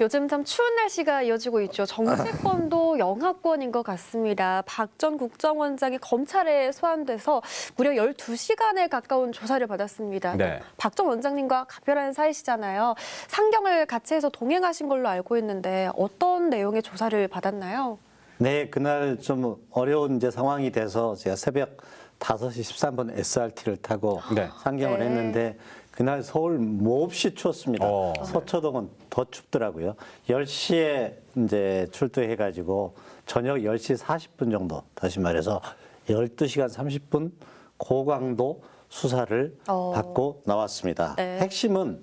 요즘 참 추운 날씨가 이어지고 있죠. 정치권도 영하권인 것 같습니다. 박 전 국정원장이 검찰에 소환돼서 무려 12시간에 가까운 조사를 받았습니다. 네. 박 전 원장님과 각별한 사이시잖아요. 상경을 같이 해서 동행하신 걸로 알고 있는데 어떤 내용의 조사를 받았나요? 네, 그날 좀 어려운 이제 상황이 돼서 제가 새벽 5시 13분 SRT를 타고 네. 상경을 네. 했는데 그날 서울 몹시 추웠습니다. 어. 서초동은 더 춥더라고요. 10시에 이제 출두해가지고 저녁 10시 40분 정도, 다시 말해서 12시간 30분 고강도 수사를 받고 나왔습니다. 네. 핵심은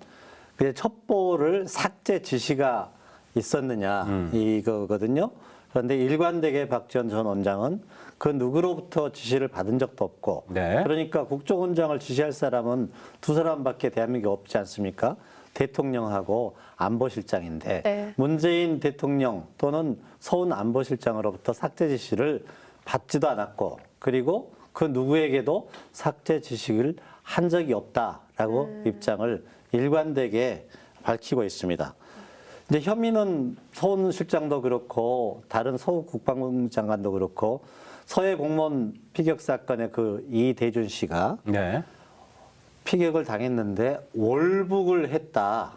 그 첩보를 삭제 지시가 있었느냐 이거거든요. 그런데 일관되게 박지원 전 원장은 그 누구로부터 지시를 받은 적도 없고, 네. 그러니까 국정원장을 지시할 사람은 두 사람밖에 대한민국에 없지 않습니까? 대통령하고 안보실장인데 네. 문재인 대통령 또는 서훈 안보실장으로부터 삭제 지시를 받지도 않았고, 그리고 그 누구에게도 삭제 지시를 한 적이 없다라고 입장을 일관되게 밝히고 있습니다. 이제 혐의는 서훈 실장도 그렇고 다른 서욱 국방부 장관도 그렇고 서해 공무원 피격 사건의 그 이대준 씨가 네. 피격을 당했는데 월북을 했다.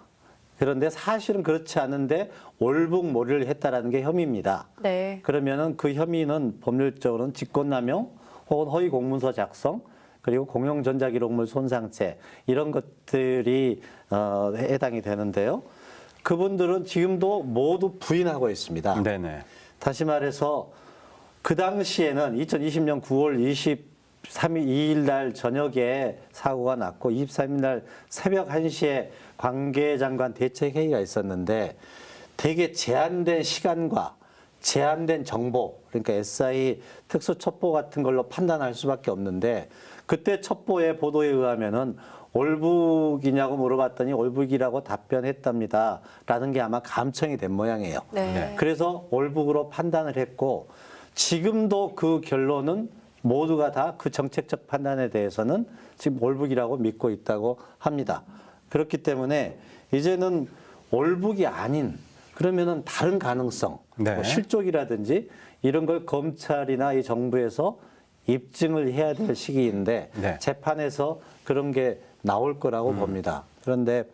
그런데 사실은 그렇지 않은데 월북몰이를 했다라는 게 혐의입니다. 네. 그러면은 그 혐의는 법률적으로는 직권남용 혹은 허위 공문서 작성 그리고 공용 전자기록물 손상죄 이런 것들이 해당이 되는데요. 그분들은 지금도 모두 부인하고 있습니다. 네네. 다시 말해서 그 당시에는 2020년 9월 23일 날 저녁에 사고가 났고 23일 날 새벽 1시에 관계장관 대책회의가 있었는데 되게 제한된 시간과 제한된 정보, 그러니까 SI 특수첩보 같은 걸로 판단할 수밖에 없는데 그때 첩보의 보도에 의하면은 월북이냐고 물어봤더니 월북이라고 답변했답니다. 라는 게 아마 감청이 된 모양이에요. 네. 그래서 월북으로 판단을 했고 지금도 그 결론은 모두가 다 그 정책적 판단에 대해서는 지금 월북이라고 믿고 있다고 합니다. 그렇기 때문에 이제는 월북이 아닌 그러면은 다른 가능성, 네. 뭐 실족이라든지 이런 걸 검찰이나 이 정부에서 입증을 해야 될 시기인데 네. 재판에서 그런 게 나올 거라고 봅니다. 그런데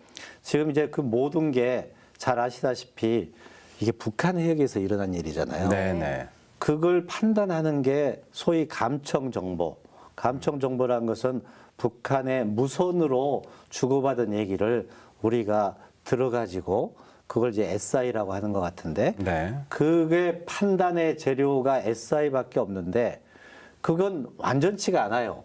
지금 이제 그 모든 게 잘 아시다시피 이게 북한 해역에서 일어난 일이잖아요. 네네. 그걸 판단하는 게 소위 감청 정보. 감청 정보라는 것은 북한의 무선으로 주고받은 얘기를 우리가 들어가지고 그걸 이제 SI라고 하는 것 같은데 네. 그게 판단의 재료가 SI밖에 없는데 그건 완전치가 않아요.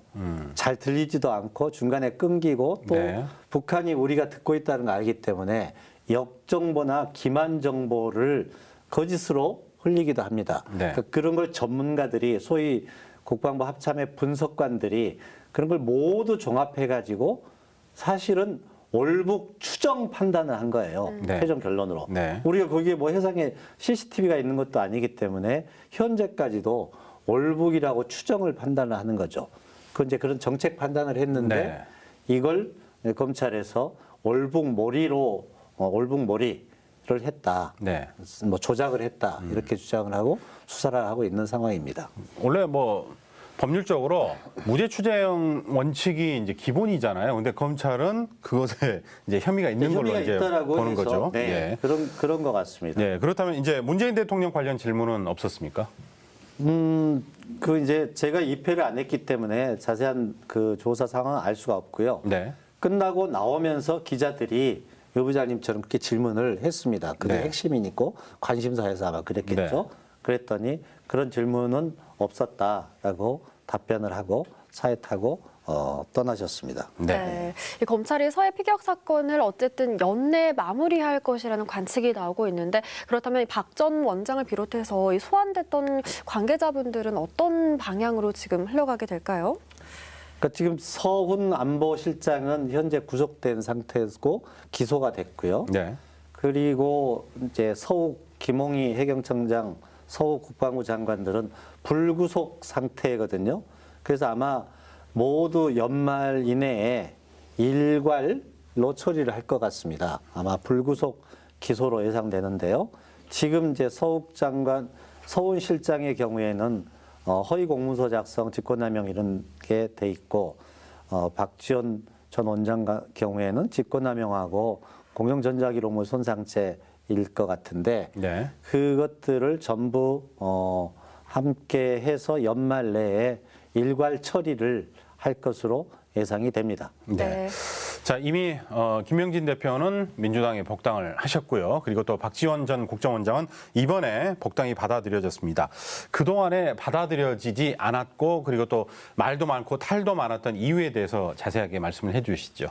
잘 들리지도 않고 중간에 끊기고 또 네. 북한이 우리가 듣고 있다는 걸 알기 때문에 역정보나 기만 정보를 거짓으로 흘리기도 합니다. 네. 그러니까 그런 걸 전문가들이 소위 국방부 합참의 분석관들이 그런 걸 모두 종합해가지고 사실은 월북 추정 판단을 한 거예요. 네. 최종 결론으로. 네. 우리가 거기에 뭐 해상에 CCTV가 있는 것도 아니기 때문에 현재까지도 월북이라고 추정을 판단을 하는 거죠. 그 이제 그런 정책 판단을 했는데 네. 이걸 검찰에서 월북몰이로 월북몰이를 했다. 네. 뭐 조작을 했다. 이렇게 주장을 하고 수사를 하고 있는 상황입니다. 원래 뭐 법률적으로 무죄 추정 원칙이 이제 기본이잖아요. 근데 검찰은 그것에 이제 혐의가 있는 걸로 혐의가 이제 있다라고 보는 해서 거죠. 네, 예. 그런 것 같습니다. 예. 그렇다면 이제 문재인 대통령 관련 질문은 없었습니까? 그 이제 제가 입회를 안 했기 때문에 자세한 그 조사 상황은 알 수가 없고요. 네. 끝나고 나오면서 기자들이 유 부장님처럼 그렇게 질문을 했습니다. 그게 네. 핵심이니까 관심사에서 아마 그랬겠죠. 그랬더니 그런 질문은 없었다라고 답변을 하고 차에 타고 떠나셨습니다. 네. 이 검찰이 서해 피격 사건을 어쨌든 연내 마무리할 것이라는 관측이 나오고 있는데 그렇다면 박 전 원장을 비롯해서 이 소환됐던 관계자분들은 어떤 방향으로 지금 흘러가게 될까요? 그러니까 지금 서훈 안보실장은 현재 구속된 상태고 기소가 됐고요. 네. 그리고 이제 서욱 김홍희 해경청장, 서욱 국방부 장관들은 불구속 상태거든요. 그래서 아마 모두 연말 이내에 일괄로 처리를 할 것 같습니다. 아마 불구속 기소로 예상되는데요. 지금 이제 서훈 실장의 경우에는 허위 공문서 작성, 직권남용 이런 게 돼 있고 박지원 전 원장 경우에는 직권남용하고 공용전자기록물 손상죄일 것 같은데 네. 그것들을 전부 함께 해서 연말 내에 일괄 처리를 할 것으로 예상이 됩니다. 네. 자, 이미 김명진 대표는 민주당에 복당을 하셨고요. 그리고 또 박지원 전 국정원장은 이번에 복당이 받아들여졌습니다. 그동안에 받아들여지지 않았고 그리고 또 말도 많고 탈도 많았던 이유에 대해서 자세하게 말씀을 해 주시죠.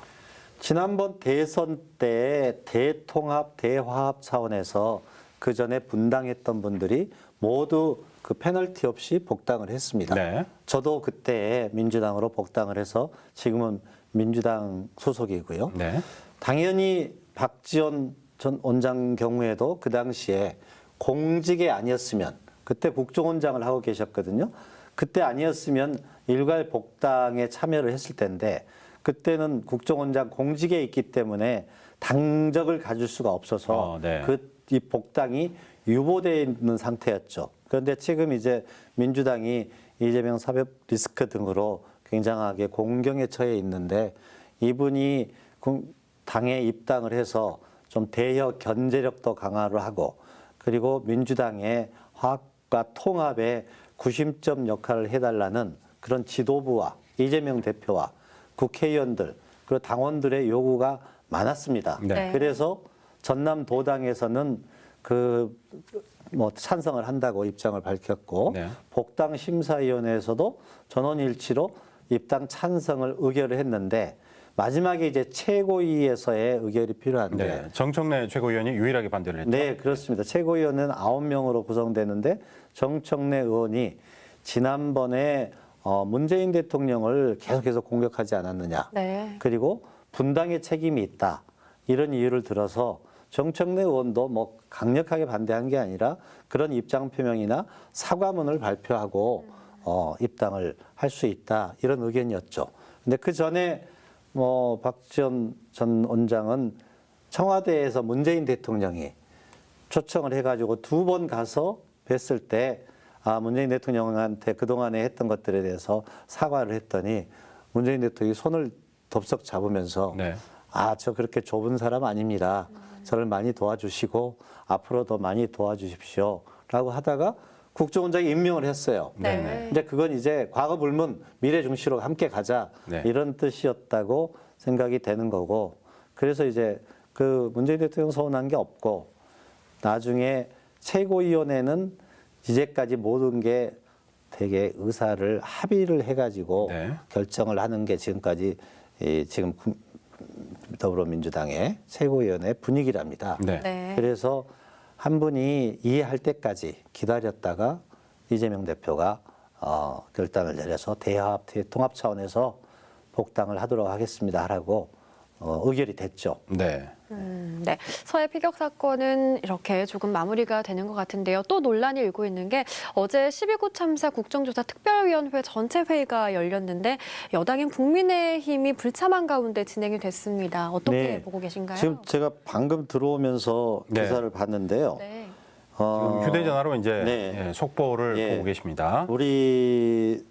지난번 대선 때 대통합, 대화합 차원에서 그 전에 분당했던 분들이 모두 그 페널티 없이 복당을 했습니다. 네. 저도 그때 민주당으로 복당을 해서 지금은 민주당 소속이고요. 네. 당연히 박지원 전 원장 경우에도 그 당시에 공직에 아니었으면 그때 국정원장을 하고 계셨거든요. 그때 아니었으면 일괄 복당에 참여를 했을 텐데 그때는 국정원장 공직에 있기 때문에 당적을 가질 수가 없어서 네. 이 복당이 유보되어 있는 상태였죠. 그런데 지금 이제 민주당이 이재명 사법 리스크 등으로 굉장하게 공경에 처해 있는데 이분이 당에 입당을 해서 좀 대여 견제력도 강화를 하고 그리고 민주당의 화합과 통합에 구심점 역할을 해달라는 그런 지도부와 이재명 대표와 국회의원들 그리고 당원들의 요구가 많았습니다. 네. 그래서 전남도당에서는 찬성을 한다고 입장을 밝혔고 네. 복당심사위원회에서도 전원일치로 입당 찬성을 의결을 했는데 마지막에 이제 최고위에서의 의결이 필요한데 네. 정청래 최고위원이 유일하게 반대를 했죠. 네, 그렇습니다. 최고위원은 9명으로 구성되는데 정청래 의원이 지난번에 문재인 대통령을 계속해서 공격하지 않았느냐. 네. 그리고 분당의 책임이 있다. 이런 이유를 들어서 정청래 의원도 뭐 강력하게 반대한 게 아니라 그런 입장 표명이나 사과문을 발표하고 입당을 할 수 있다. 이런 의견이었죠. 근데 그 전에 박지원 전 원장은 청와대에서 문재인 대통령이 초청을 해가지고 2번 가서 뵀을 때 문재인 대통령한테 그동안에 했던 것들에 대해서 사과를 했더니 문재인 대통령이 손을 덥석 잡으면서 네. 저 그렇게 좁은 사람 아닙니다. 저를 많이 도와주시고 앞으로도 많이 도와주십시오. 라고 하다가 국정원장이 임명을 했어요. 네. 근데 그건 이제 과거 불문 미래 중시로 함께 가자. 네. 이런 뜻이었다고 생각이 되는 거고 그래서 이제 그 문재인 대통령 서운한 게 없고 나중에 최고위원회는 이제까지 모든 게 되게 의사를 합의를 해가지고 네. 결정을 하는 게 지금까지 지금 더불어민주당의 최고위원회 분위기랍니다. 네. 네. 그래서 한 분이 이해할 때까지 기다렸다가 이재명 대표가 결단을 내려서 대합, 통합 차원에서 복당을 하도록 하겠습니다 하라고 의결이 됐죠. 네. 네. 서해 피격 사건은 이렇게 조금 마무리가 되는 것 같은데요. 또 논란이 일고 있는 게 어제 12구 참사 국정조사 특별위원회 전체 회의가 열렸는데 여당인 국민의힘이 불참한 가운데 진행이 됐습니다. 어떻게 네. 보고 계신가요? 지금 제가 방금 들어오면서 네. 기사를 봤는데요. 네. 지금 휴대전화로 이제 네. 속보를 예. 보고 계십니다. 우리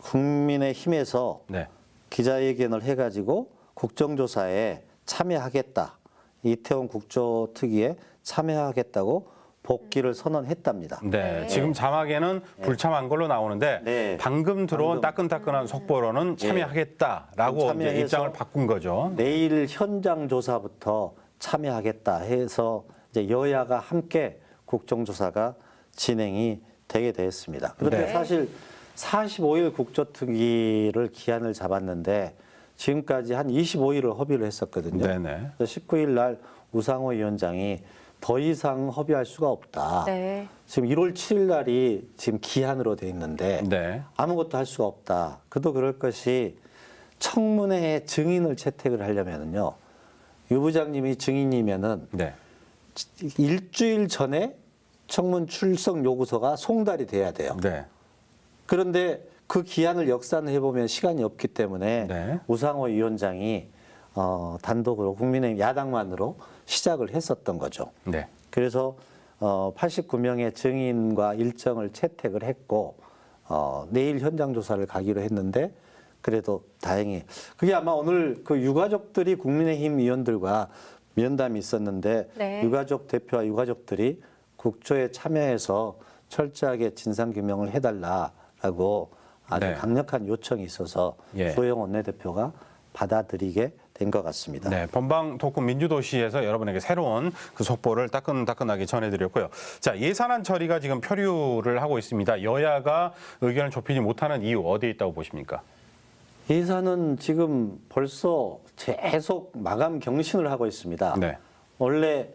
국민의힘에서 네. 기자회견을 해가지고 국정조사에 참여하겠다. 이태원 국조특위에 참여하겠다고 복귀를 선언했답니다. 네. 네. 지금 자막에는 불참한 걸로 나오는데 네. 방금 들어온 방금. 따끈따끈한 속보로는 참여하겠다라고 이제 참여해서 입장을 바꾼 거죠. 내일 현장 조사부터 참여하겠다 해서 이제 여야가 함께 국정조사가 진행이 되게 됐습니다. 그런데 네. 사실 45일 국조특위를 기한을 잡았는데 지금까지 한 25일을 허비를 했었거든요. 네네. 19일 날 우상호 위원장이 더 이상 허비할 수가 없다. 네. 지금 1월 7일 날이 지금 기한으로 돼 있는데 네. 아무것도 할 수가 없다. 그도 그럴 것이 청문회에 증인을 채택을 하려면은요. 유 부장님이 증인이면은 네. 일주일 전에 청문 출석 요구서가 송달이 돼야 돼요. 네. 그런데 그 기한을 역산해 보면 시간이 없기 때문에 네. 우상호 위원장이 단독으로 국민의힘 야당만으로 시작을 했었던 거죠. 네. 그래서 89명의 증인과 일정을 채택을 했고 내일 현장 조사를 가기로 했는데 그래도 다행히 그게 아마 오늘 그 유가족들이 국민의힘 의원들과 면담이 있었는데 네. 유가족 대표와 유가족들이 국조에 참여해서 철저하게 진상규명을 해달라라고 아주 네. 강력한 요청이 있어서 예. 주호영 원내대표가 받아들이게 된 것 같습니다. 네, 본방 토크 민주도시에서 여러분에게 새로운 그 속보를 따끈따끈하게 전해드렸고요. 자, 예산안 처리가 지금 표류를 하고 있습니다. 여야가 의견을 좁히지 못하는 이유 어디에 있다고 보십니까? 예산은 지금 벌써 계속 마감 경신을 하고 있습니다. 네. 원래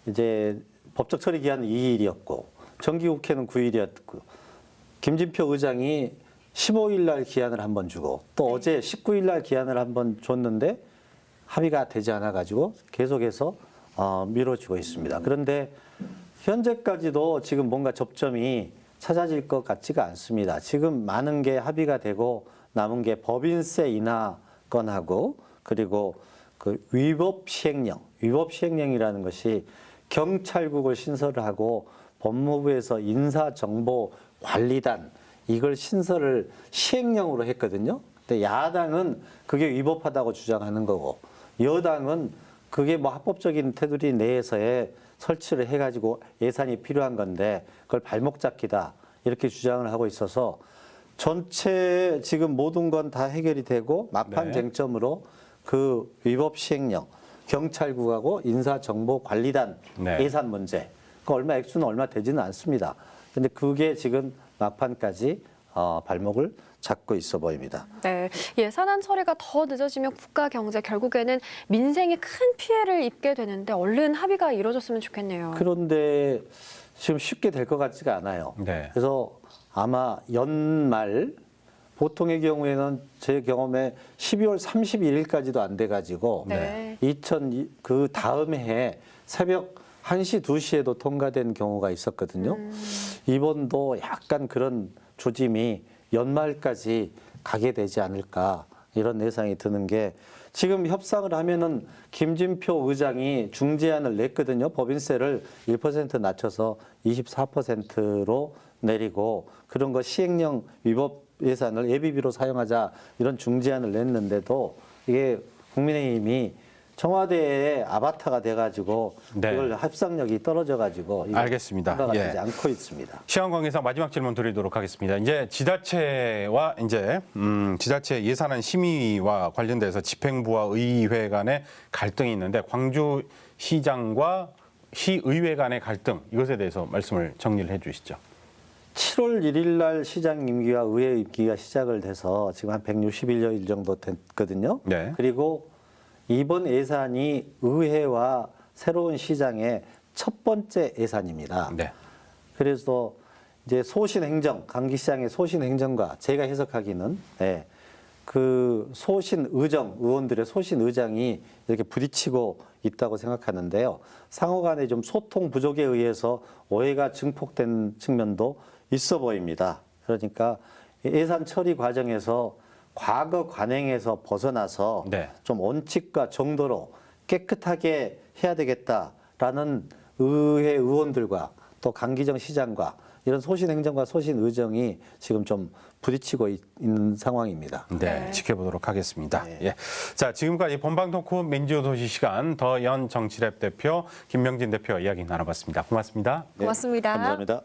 이제 법적 처리 기한은 2일이었고 정기국회는 9일이었고 김진표 의장이 15일 날 기한을 한번 주고 또 어제 19일 날 기한을 한번 줬는데 합의가 되지 않아 가지고 계속해서 미뤄지고 있습니다. 그런데 현재까지도 지금 뭔가 접점이 찾아질 것 같지가 않습니다. 지금 많은 게 합의가 되고 남은 게 법인세 인하 건하고 그리고 그 위법 시행령이라는 것이 경찰국을 신설을 하고 법무부에서 인사정보관리단 이걸 신설을 시행령으로 했거든요. 근데 야당은 그게 위법하다고 주장하는 거고 여당은 그게 뭐 합법적인 테두리 내에서의 설치를 해가지고 예산이 필요한 건데 그걸 발목 잡기다 이렇게 주장을 하고 있어서 전체 지금 모든 건 다 해결이 되고 막판 네. 쟁점으로 그 위법 시행령, 경찰국하고 인사정보관리단 네. 예산 문제. 그 얼마 액수는 얼마 되지는 않습니다. 근데 그게 지금 막판까지 발목을 잡고 있어 보입니다. 네, 예산안 처리가 더 늦어지면 국가 경제 결국에는 민생이 큰 피해를 입게 되는데 얼른 합의가 이루어졌으면 좋겠네요. 그런데 지금 쉽게 될 것 같지가 않아요. 네. 그래서 아마 연말 보통의 경우에는 제 경험에 12월 31일까지도 안 돼가지고 네. 그 다음 해에 새벽 1시, 2시에도 통과된 경우가 있었거든요. 이번도 약간 그런 조짐이 연말까지 가게 되지 않을까 이런 예상이 드는 게 지금 협상을 하면은 김진표 의장이 중재안을 냈거든요. 법인세를 1% 낮춰서 24%로 내리고 그런 거 시행령 위법 예산을 예비비로 사용하자 이런 중재안을 냈는데도 이게 국민의힘이 청와대의 아바타가 돼가지고 네. 이걸 협상력이 떨어져가지고 알겠습니다. 통과가 예. 되지 않고 있습니다. 시간 관계상 마지막 질문 드리도록 하겠습니다. 이제 지자체와 지자체 예산안 심의와 관련돼서 집행부와 의회 간의 갈등이 있는데 광주시장과 시의회 간의 갈등 이것에 대해서 말씀을 정리를 해주시죠. 7월 1일 날 시장 임기와 의회 임기가 시작을 돼서 지금 한 160일 정도 됐거든요. 네. 그리고 이번 예산이 의회와 새로운 시장의 첫 번째 예산입니다. 네. 그래서 이제 소신행정, 강기시장의 소신행정과 제가 해석하기는 그 소신의정, 의원들의 소신의장이 이렇게 부딪히고 있다고 생각하는데요. 상호 간에 좀 소통 부족에 의해서 오해가 증폭된 측면도 있어 보입니다. 그러니까 예산 처리 과정에서 과거 관행에서 벗어나서 네. 좀 원칙과 정도로 깨끗하게 해야 되겠다라는 의회 의원들과 또 강기정 시장과 이런 소신행정과 소신의정이 지금 좀 부딪히고 있는 상황입니다. 네, 지켜보도록 하겠습니다. 네. 예. 자, 지금까지 본방 토크 민주도시 시간 더연 정치랩 대표 김명진 대표 이야기 나눠봤습니다. 고맙습니다. 네, 고맙습니다. 감사합니다.